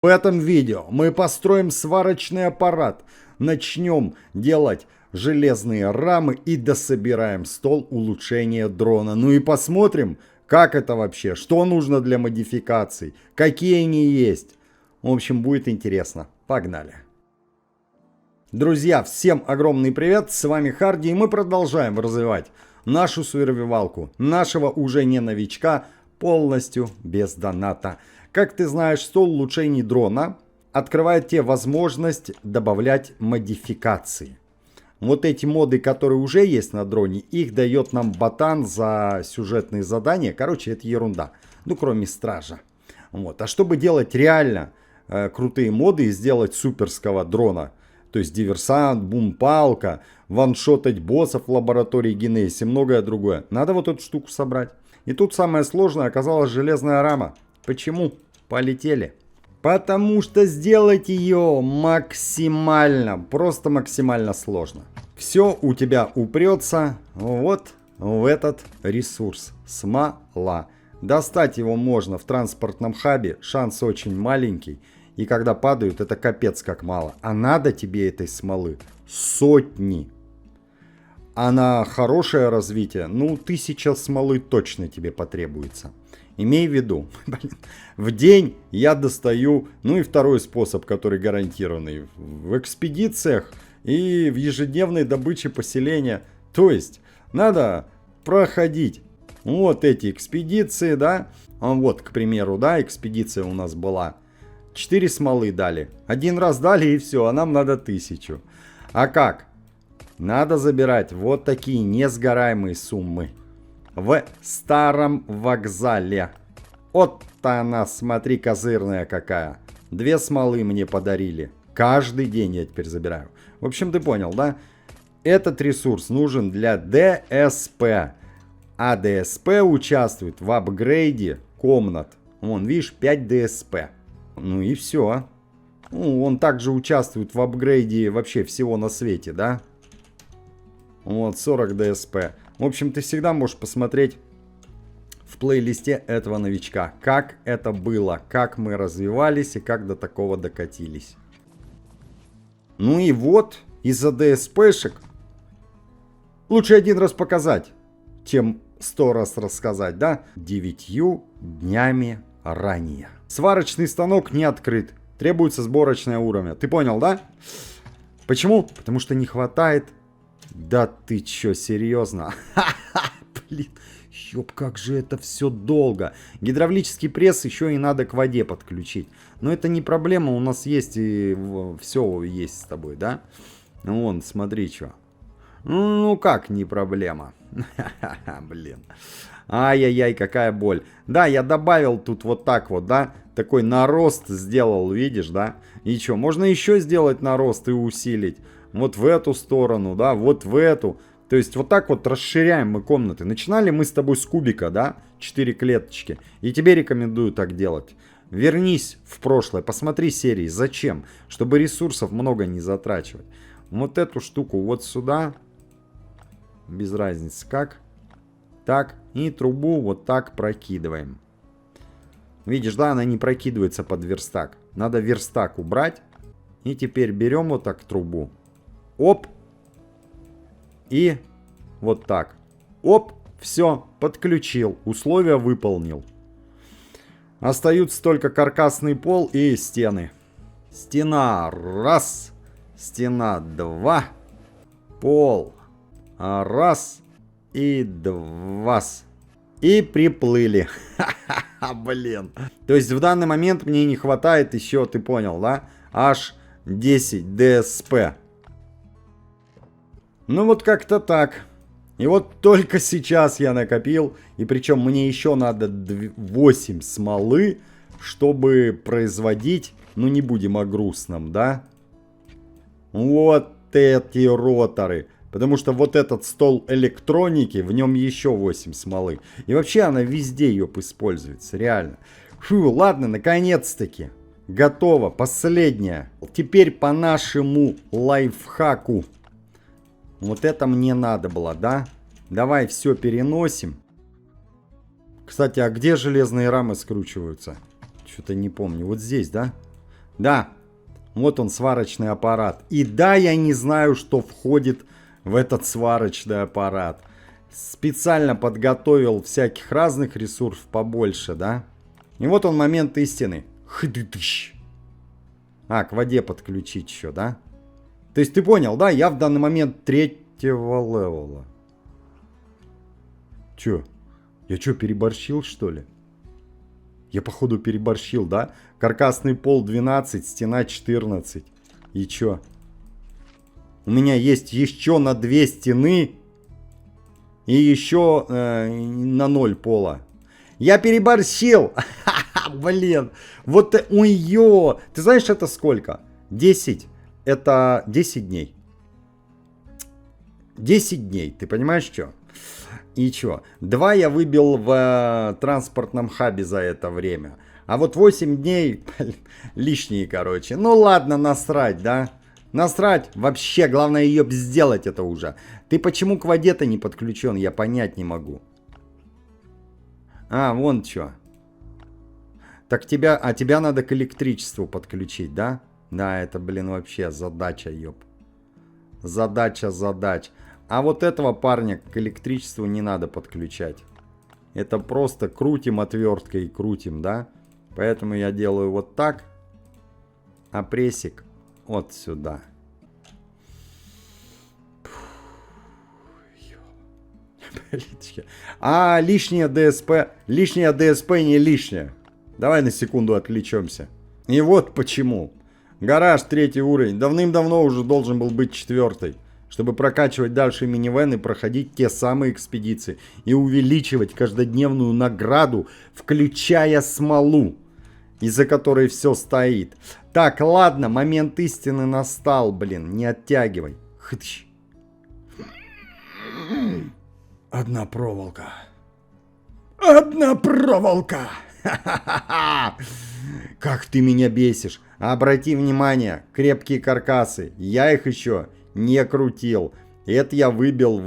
В этом видео мы построим сварочный аппарат, начнем делать железные рамы и дособираем стол улучшения дрона. Ну и посмотрим, как это вообще, что нужно для модификаций, какие они есть. В общем, будет интересно. Погнали. Друзья, всем огромный привет, с вами Харди, и мы продолжаем развивать нашу сурвивалку, нашего уже не новичка, полностью без доната. Как ты знаешь, стол улучшений дрона открывает тебе возможность добавлять модификации. Вот эти моды, которые уже есть на дроне, их дает нам ботан за сюжетные задания. Короче, это ерунда. Ну, кроме стража. Вот. А чтобы делать реально крутые моды и сделать суперского дрона, то есть диверсант, бум-палка, ваншотать боссов в лаборатории Генезис и многое другое, надо вот эту штуку собрать. И тут самое сложное оказалась железная рама. Почему? Полетели. Потому что сделать ее максимально, просто максимально сложно. Все у тебя упрется вот в этот ресурс. Смола. Достать его можно в транспортном хабе, шанс очень маленький. И когда падают, это капец как мало. А надо тебе этой смолы сотни. А на хорошее развитие, ну, 1000 смолы точно тебе потребуется. Имей в виду, в день я достаю, ну и второй способ, который гарантированный, в экспедициях и в ежедневной добыче поселения. То есть, надо проходить вот эти экспедиции, да. Вот, к примеру, да, экспедиция у нас была. 4 смолы дали. Один раз дали и все, а нам надо 1000. А как? Надо забирать вот такие несгораемые суммы. В старом вокзале. Вот она, смотри, козырная какая. 2 смолы мне подарили. Каждый день я теперь забираю. В общем, ты понял, да? Этот ресурс нужен для ДСП. А ДСП участвует в апгрейде комнат. Вон, видишь, 5 ДСП. Ну и все. Ну, он также участвует в апгрейде вообще всего на свете, да? Вот, 40 ДСП. В общем, ты всегда можешь посмотреть в плейлисте этого новичка, как это было, как мы развивались и как до такого докатились. Ну и вот, из-за ДСПшек лучше один раз показать, чем 100 раз рассказать, да? 9 днями ранее. Сварочный станок не открыт. Требуется сборочное уровень. Ты понял, да? Почему? Потому что не хватает. Да ты чё, серьезно? Блин, ёб, как же это все долго. Гидравлический пресс еще и надо к воде подключить. Но это не проблема, у нас есть и все есть с тобой, да? Вон, смотри, что. Ну как не проблема? Блин. Ай-яй-яй, какая боль. Да, я добавил тут вот так вот, да? Такой нарост сделал, видишь, да? И что, можно еще сделать нарост и усилить. Вот в эту сторону, да, вот в эту. То есть вот так вот расширяем мы комнаты. Начинали мы с тобой с кубика, да? 4 клеточки. И тебе рекомендую так делать. Вернись в прошлое, посмотри серии. Зачем? Чтобы ресурсов много не затрачивать. Вот эту штуку вот сюда. Без разницы как. Так. И трубу вот так прокидываем. Видишь, да, она не прокидывается под верстак. Надо верстак убрать. И теперь берем вот так трубу. Оп. И вот так. Оп. Все, подключил. Условия выполнил. Остаются только каркасный пол и стены. Стена раз. Стена 2. Пол. Раз. И 2. И приплыли. Ха-ха-ха, блин. То есть в данный момент мне не хватает еще, ты понял, да? Аж 10 ДСП. Ну вот как-то так. И вот только сейчас я накопил. И причем мне еще надо 8 смолы, чтобы производить. Ну не будем о грустном, да? Вот эти роторы. Потому что вот этот стол электроники, в нем еще 8 смолы. И вообще она везде ее используется, реально. Фу, ладно, наконец-таки. Готово, последняя. Теперь по нашему лайфхаку. Вот это мне надо было, да? Давай все переносим. Кстати, а где железные рамы скручиваются? Что-то не помню. Вот здесь, да? Да, вот он, сварочный аппарат. И да, я не знаю, что входит в этот сварочный аппарат. Специально подготовил всяких разных ресурсов побольше, да? И вот он, момент истины. Хы-ды-дыщ. А, к воде подключить еще, да? То есть ты понял, да? Я в данный момент 3-го левела. Чё? Я чё, переборщил, что ли? Я, походу, переборщил, да? Каркасный пол 12, стена 14. И чё? У меня есть еще на 2 стены и еще на 0 пола. Я переборщил! Блин! Вот, ой-ё! Ты знаешь, это сколько? 10. Это 10 дней. 10 дней. Ты понимаешь, что? И чё? 2 я выбил в транспортном хабе за это время. А вот 8 дней лишние, короче. Ну ладно, насрать, да? Насрать. Вообще, главное ее сделать это уже. Ты почему к воде-то не подключен? Я понять не могу. А, вон что. Так тебя надо к электричеству подключить, да? Да, это, блин, вообще задача, ёп. Задача задач. А вот этого парня к электричеству не надо подключать. Это просто крутим отверткой и крутим, да? Поэтому я делаю вот так. А прессик вот сюда. А лишняя ДСП. Лишняя ДСП не лишняя. Давай на секунду отвлечемся. И вот почему. Гараж 3-й уровень. Давным-давно уже должен был быть 4-й. Чтобы прокачивать дальше минивэн и проходить те самые экспедиции. И увеличивать каждодневную награду, включая смолу, из-за которой все стоит. Так, ладно, момент истины настал, блин. Не оттягивай. Хыщ. Одна проволока. Одна проволока. Как ты меня бесишь. Обрати внимание, крепкие каркасы. Я их еще не крутил. Это я выбил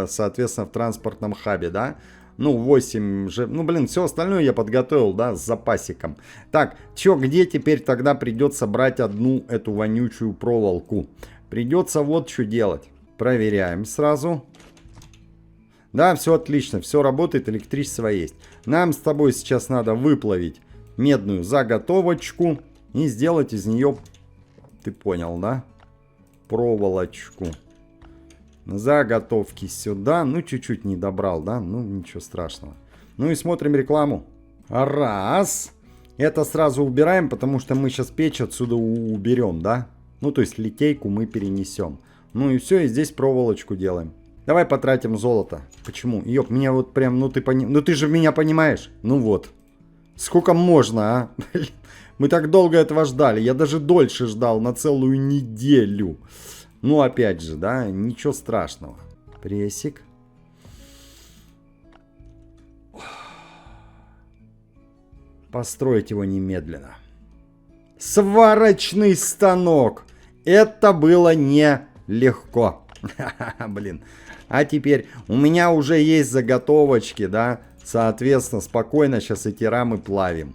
соответственно, в транспортном хабе, да? Ну, 8 же. Ну, блин, все остальное я подготовил, да, с запасиком. Так, чё, где теперь тогда придется брать одну эту вонючую проволоку? Придется вот что делать. Проверяем сразу. Да, все отлично, все работает, электричество есть. Нам с тобой сейчас надо выплавить медную заготовочку и сделать из нее, ты понял, да? Проволочку. Заготовки сюда. Ну, чуть-чуть не добрал, да? Ну, ничего страшного. Ну и смотрим рекламу. Раз. Это сразу убираем, потому что мы сейчас печь отсюда уберем, да? Ну, то есть литейку мы перенесем. Ну и все, и здесь проволочку делаем. Давай потратим золото. Почему? Ёп, меня вот прям, ну ты же меня понимаешь. Ну вот. Сколько можно, а? Мы так долго этого ждали. Я даже дольше ждал, на целую неделю. Ну, опять же, да, ничего страшного. Прессик. Построить его немедленно. Сварочный станок. Это было нелегко. Блин. А теперь у меня уже есть заготовочки, да. Соответственно, спокойно сейчас эти рамы плавим.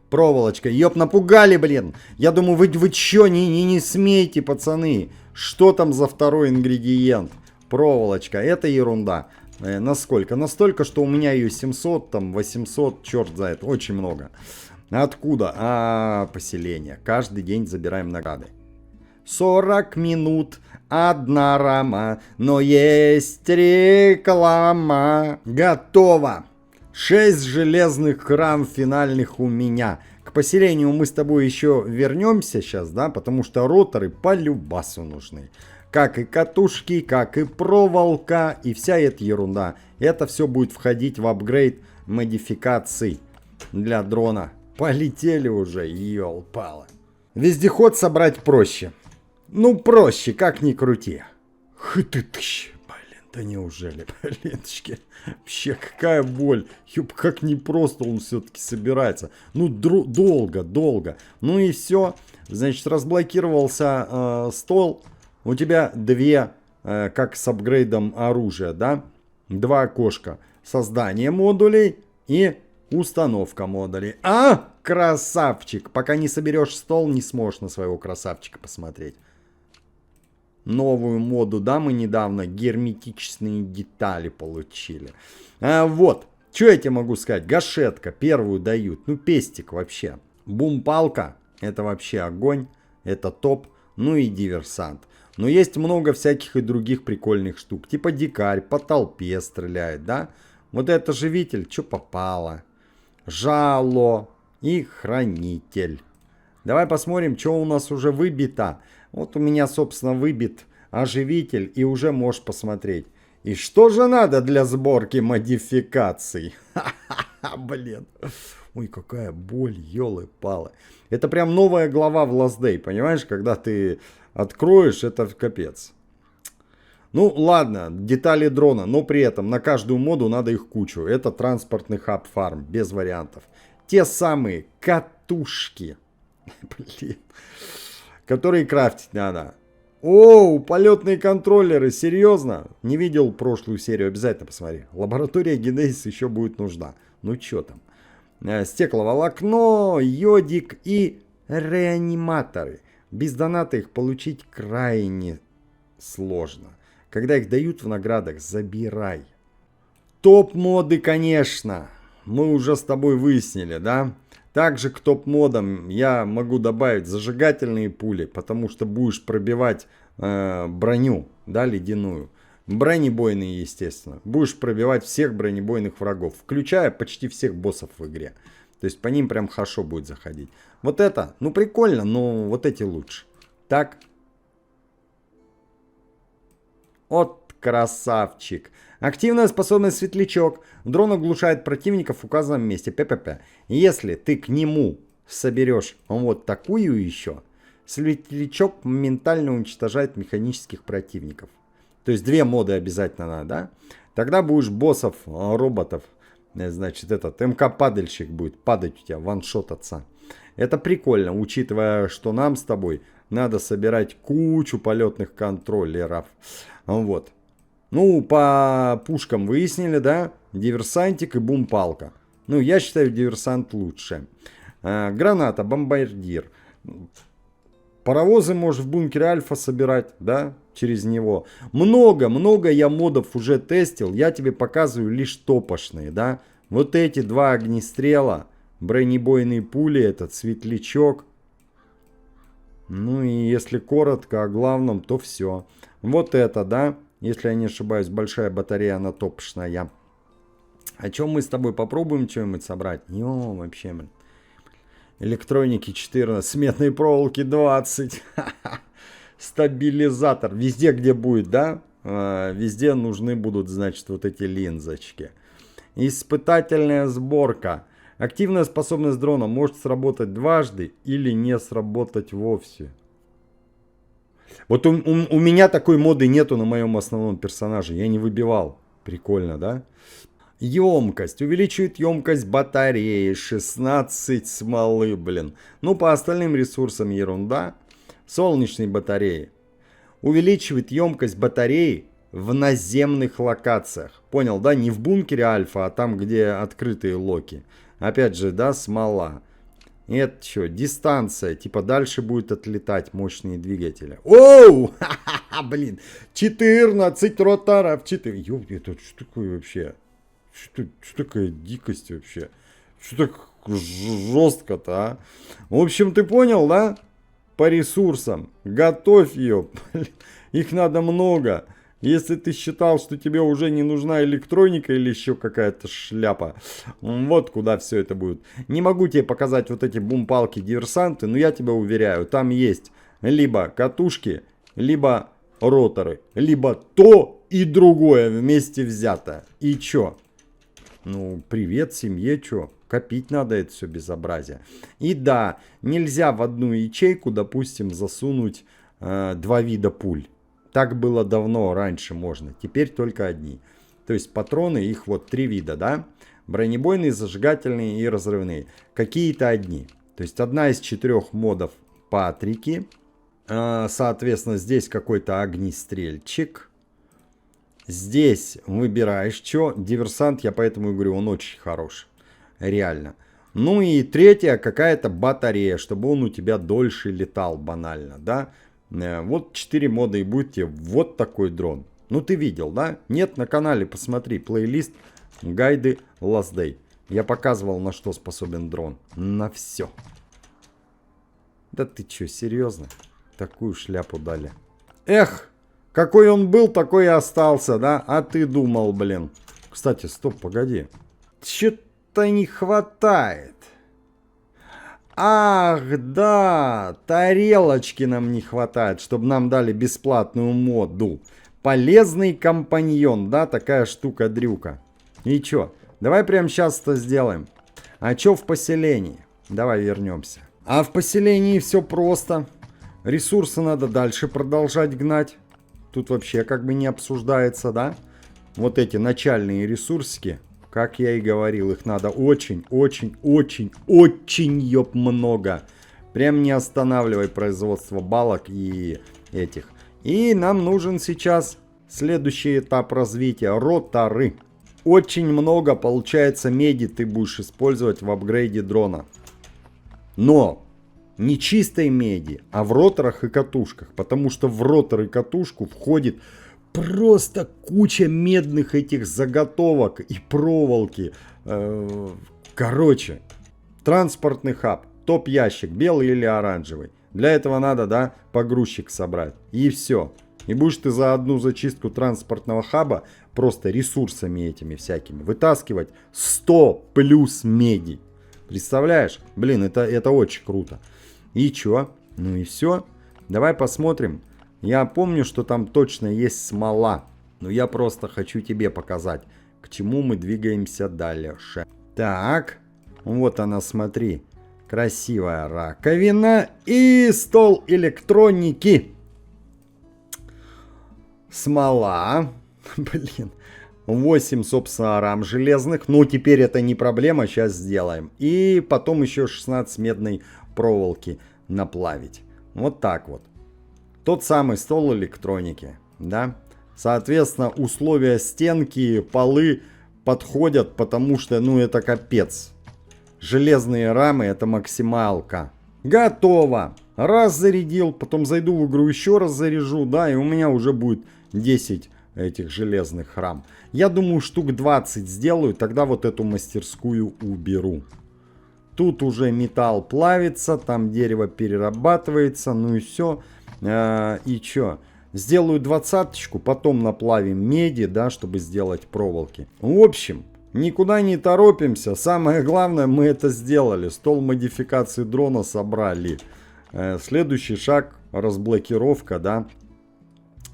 Проволочка. Ёп, напугали, блин. Я думаю, вы чё, не смейте, пацаны. Что там за второй ингредиент? Проволочка. Это ерунда. Насколько? Настолько, что у меня ее 700, там 800, черт знает. Очень много. Откуда? Поселение. Каждый день забираем награды. 40 минут, одна рама, но есть реклама. Готово. 6 железных рам финальных у меня. К поселению мы с тобой еще вернемся сейчас, да, потому что роторы по любасу нужны. Как и катушки, как и проволока и вся эта ерунда. Это все будет входить в апгрейд модификаций для дрона. Полетели уже, ёл-палы. Вездеход собрать проще. Ну, проще, как ни крути. Хы-ты-тыщ. Блин, да неужели, блинчики. Вообще, какая боль. Ёб, как непросто он все-таки собирается. Ну, долго. Ну и все. Значит, разблокировался стол. У тебя 2, как с апгрейдом оружия, да? 2 окошка. Создание модулей и Установка модулей. А, красавчик! Пока не соберешь стол, не сможешь на своего красавчика посмотреть. Новую моду, да, мы недавно герметичные детали получили. Вот, что я тебе могу сказать? Гашетка, первую дают. Ну, пестик вообще. Бум-палка, это вообще огонь, это топ. Ну и диверсант. Но есть много всяких и других прикольных штук. Типа дикарь, по толпе стреляет, да? Вот это живитель, что попало. Жало и хранитель. Давай посмотрим, что у нас уже выбито. Вот у меня, собственно, выбит оживитель, и уже можешь посмотреть. И что же надо для сборки модификаций? Ха-ха-ха, блин. Ой, какая боль, елы-палы. Это прям новая глава в Last Day, понимаешь? Когда ты откроешь, это капец. Ну, ладно, детали дрона, но при этом на каждую моду надо их кучу. Это транспортный хаб фарм, без вариантов. Те самые катушки, блин, которые крафтить надо. Оу, полетные контроллеры, серьезно? Не видел прошлую серию, обязательно посмотри. Лаборатория Генезис еще будет нужна. Ну, что там? Стекловолокно, йодик и реаниматоры. Без доната их получить крайне сложно. Когда их дают в наградах, забирай. Топ-моды, конечно, мы уже с тобой выяснили, да? Также к топ-модам я могу добавить зажигательные пули, потому что будешь пробивать броню, да, ледяную. Бронебойные, естественно. Будешь пробивать всех бронебойных врагов, включая почти всех боссов в игре. То есть по ним прям хорошо будет заходить. Вот это, ну прикольно, но вот эти лучше. Так. Вот красавчик. Активная способность светлячок. Дрон оглушает противников в указанном месте. ППП. Если ты к нему соберешь вот такую еще, светлячок моментально уничтожает механических противников. То есть 2 моды обязательно надо, да? Тогда будешь боссов, роботов. Значит, этот МК-падальщик будет падать у тебя, ваншотаться. Это прикольно, учитывая, что нам с тобой надо собирать кучу полетных контроллеров. Вот. Ну, по пушкам выяснили, да? Диверсантик и бум-палка. Ну, я считаю, диверсант лучше. Граната, бомбардир. Паровозы можешь в бункере Альфа собирать, да? Через него. Много я модов уже тестил. Я тебе показываю лишь топошные, да? Вот эти 2 огнестрела. Бронебойные пули, этот светлячок. Ну и если коротко о главном, то все. Вот это, да? Если я не ошибаюсь, большая батарея, она топшная. О чем мы с тобой попробуем что-нибудь собрать? Йо, вообще, блин. Электроники 14, сметные проволоки 20. Стабилизатор. Везде, где будет, да? Везде нужны будут, значит, вот эти линзочки. Испытательная сборка. Активная способность дрона может сработать дважды или не сработать вовсе. Вот у меня такой моды нету на моем основном персонаже. Я не выбивал. Прикольно, да? Емкость. Увеличивает емкость батареи. 16 смолы, блин. Ну, по остальным ресурсам ерунда. Солнечные батареи. Увеличивает емкость батареи в наземных локациях. Понял, да? Не в бункере Альфа, а там, где открытые локи. Опять же, да, смола. И это что? Дистанция. Типа дальше будет отлетать мощные двигатели. Оу! Ха-ха-ха, блин. 14 роторов. 4. Ёб, это что такое вообще? Что такая дикость вообще? Что так жестко-то, а? В общем, ты понял, да? По ресурсам. Готовь ее. Их надо много. Если ты считал, что тебе уже не нужна электроника или еще какая-то шляпа, вот куда все это будет. Не могу тебе показать вот эти бум-палки диверсанты, но я тебя уверяю, там есть либо катушки, либо роторы, либо то и другое вместе взято. И чё? Ну, привет семье, чё? Копить надо это все безобразие. И да, нельзя в одну ячейку, допустим, засунуть 2 вида пуль. Так было давно, раньше можно. Теперь только одни. То есть патроны, их вот 3 вида, да? Бронебойные, зажигательные и разрывные. Какие-то одни. То есть одна из 4 модов Патрики. Соответственно, здесь какой-то огнестрельчик. Здесь выбираешь, что. Диверсант, я поэтому и говорю, он очень хорош. Реально. Ну и третья какая-то батарея, чтобы он у тебя дольше летал банально, да. Вот 4 мода и будет тебе вот такой дрон. Ну ты видел, да? Нет, на канале посмотри, плейлист гайды Last Day. Я показывал, на что способен дрон. На все. Да ты чё, серьезно? Такую шляпу дали. Эх, какой он был, такой и остался, да? А ты думал, блин. Кстати, стоп, погоди. Чё-то не хватает. Ах, да, тарелочки нам не хватает, чтобы нам дали бесплатную моду. Полезный компаньон, да, такая штука-дрюка. И чё, давай прямо сейчас это сделаем. А чё в поселении? Давай вернемся. А в поселении все просто. Ресурсы надо дальше продолжать гнать. Тут вообще как бы не обсуждается, да? Вот эти начальные ресурсики, как я и говорил, их надо очень, ёб много. Прям не останавливай производство балок и этих. И нам нужен сейчас следующий этап развития. Роторы. Очень много, получается, меди ты будешь использовать в апгрейде дрона. Но не чистой меди, а в роторах и катушках. Потому что в ротор и катушку входит просто куча медных этих заготовок и проволоки. Короче, транспортный хаб. Топ-ящик, белый или оранжевый. Для этого надо, да, погрузчик собрать. И все. И будешь ты за одну зачистку транспортного хаба просто ресурсами этими всякими вытаскивать 100 плюс меди. Представляешь? Блин, это очень круто. И чё? Ну и все. Давай посмотрим. Я помню, что там точно есть смола. Но я просто хочу тебе показать, к чему мы двигаемся дальше. Так. Вот она, смотри. Красивая раковина и стол электроники. Смола. Блин. 8, собственно, рам железных. Ну, теперь это не проблема. Сейчас сделаем. И потом еще 16 медной проволоки наплавить. Вот так вот. Тот самый стол электроники. Да? Соответственно, условия стенки, полы подходят, потому что, ну, это капец. Железные рамы это максималка. Готово. Раз зарядил, потом зайду в игру, еще раз заряжу, да, и у меня уже будет 10 этих железных рам. Я думаю, штук 20 сделаю, тогда вот эту мастерскую уберу. Тут уже металл плавится, там дерево перерабатывается, ну и все. И что? Сделаю 20-очку, потом наплавим меди, да, чтобы сделать проволоки. В общем, никуда не торопимся. Самое главное, мы это сделали. Стол модификации дрона собрали. Следующий шаг — разблокировка, да.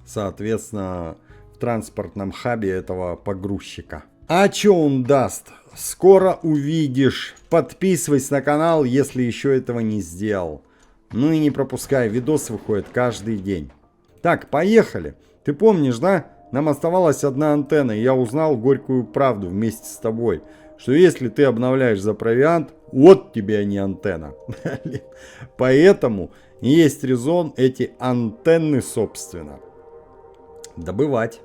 Соответственно, в транспортном хабе этого погрузчика. А что он даст? Скоро увидишь. Подписывайся на канал, если еще этого не сделал. Ну и не пропускай, видос выходит каждый день. Так, поехали. Ты помнишь, да? Нам оставалась одна антенна, и я узнал горькую правду вместе с тобой, что если ты обновляешь за провиант, вот тебе, а не антенна. Поэтому есть резон эти антенны, собственно, добывать.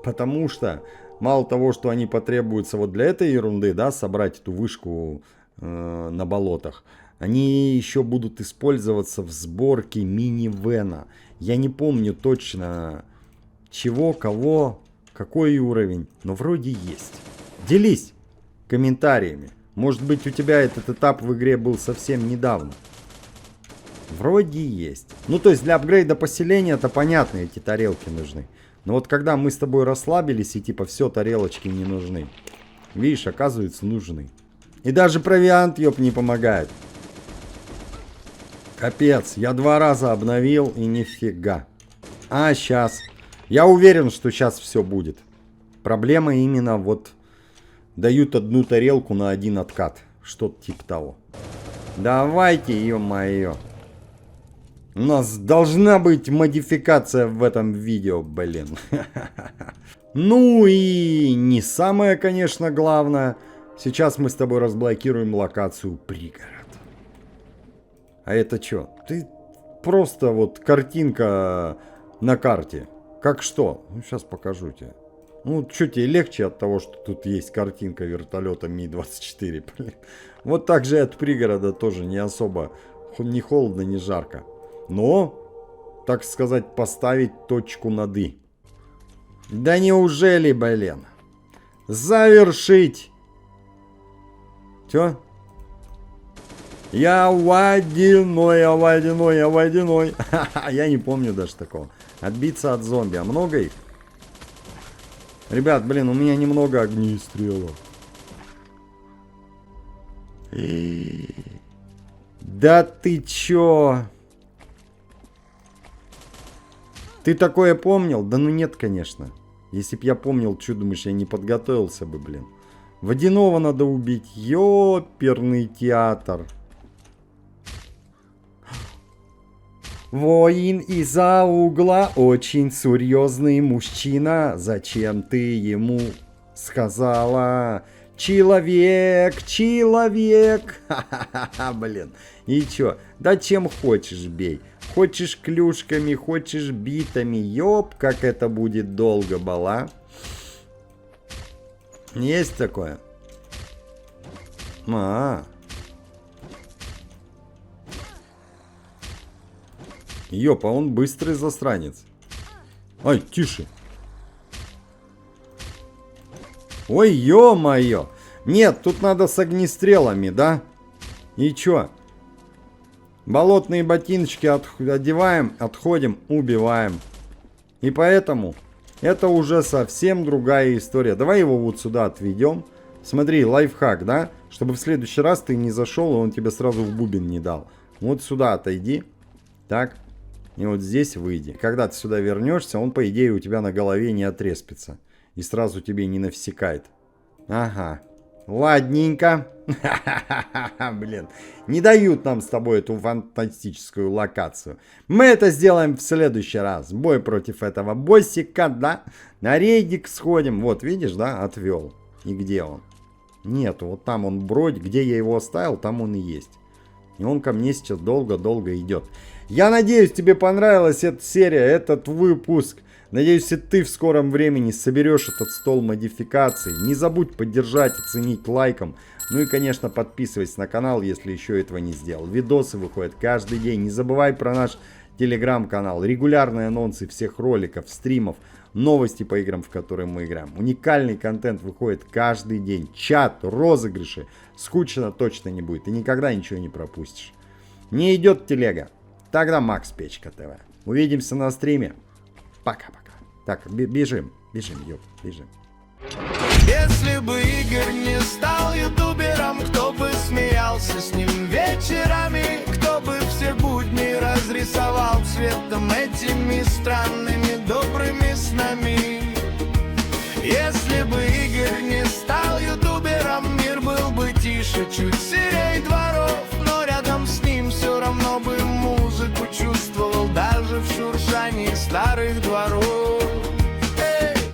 Потому что мало того, что они потребуются вот для этой ерунды, да, собрать эту вышку на болотах, они еще будут использоваться в сборке минивэна. Я не помню точно чего, кого, какой уровень, но вроде есть. Делись комментариями. Может быть, у тебя этот этап в игре был совсем недавно. Вроде есть. Ну, то есть для апгрейда поселения это понятно, эти тарелки нужны. Но вот когда мы с тобой расслабились и типа все, тарелочки не нужны. Видишь, оказывается, нужны. И даже провиант, ёб, не помогает. Капец, я 2 раза обновил и нифига. А сейчас. Я уверен, что сейчас все будет. Проблема именно вот дают одну тарелку на один откат. Что-то типа того. Давайте, ё-моё. У нас должна быть модификация в этом видео, блин. Ну и не самое, конечно, главное. Сейчас мы с тобой разблокируем локацию пригород. А это что? Ты просто вот картинка на карте. Как что? Ну, сейчас покажу тебе. Ну, что тебе легче от того, что тут есть картинка вертолета Ми-24, блин. Вот так же от пригорода тоже не особо, ни холодно, ни жарко. Но, так сказать, поставить точку над «и». Да неужели, блин? Завершить. Чё? Я водяной, я водяной, я водяной. Я не помню даже такого. Отбиться от зомби. А много их? Ребят, блин, у меня немного огнестрелов. Да ты чё? Ты такое помнил? Да ну нет, конечно. Если б я помнил, что думаешь, я не подготовился бы, блин. Водяного надо убить. Ёперный театр. Воин из-за угла, очень серьезный мужчина. Зачем ты ему сказала? Человек, человек. Ха-ха-ха, блин. И чё? Да чем хочешь бей. Хочешь клюшками, хочешь битами. Ёп, как это будет долго, бала. Есть такое? Ёпа, он быстрый засранец. Ай, тише. Ой, ё-моё. Нет, тут надо с огнестрелами, да? И чё? Болотные ботиночки одеваем, отходим, убиваем. И поэтому это уже совсем другая история. Давай его вот сюда отведем. Смотри, лайфхак, да? Чтобы в следующий раз ты не зашел, и он тебе сразу в бубен не дал. Вот сюда отойди. Так. И вот здесь выйди. Когда ты сюда вернешься, он, по идее, у тебя на голове не отреспится. И сразу тебе не навсекает. Ага. Ладненько. Блин. Не дают нам с тобой эту фантастическую локацию. Мы это сделаем в следующий раз. Бой против этого боссика, да? На рейдик сходим. Вот, видишь, да? Отвел. И где он? Нету. Вот там он бродит. Где я его оставил, там он и есть. И он ко мне сейчас долго-долго идет. Я надеюсь, тебе понравилась эта серия, этот выпуск. Надеюсь, и ты в скором времени соберешь этот стол модификаций. Не забудь поддержать, оценить лайком. Ну и, конечно, подписывайся на канал, если еще этого не сделал. Видосы выходят каждый день. Не забывай про наш телеграм-канал. Регулярные анонсы всех роликов, стримов, новости по играм, в которые мы играем. Уникальный контент выходит каждый день. Чат, розыгрыши. Скучно точно не будет. Ты никогда ничего не пропустишь. Не идет телега? Тогда Макс Печка ТВ. Увидимся на стриме. Пока-пока. Так, бежим, ёп, бежим. Если бы Игорь не стал ютубером, кто бы смеялся с ним вечерами, кто бы все будни разрисовал цветом этими странными добрыми снами. Если бы Игорь не стал ютубером, мир был бы тише, чуть серей дворов, но рядом с ним все равно бы музыку чувствовал даже в шуршании старых дворов.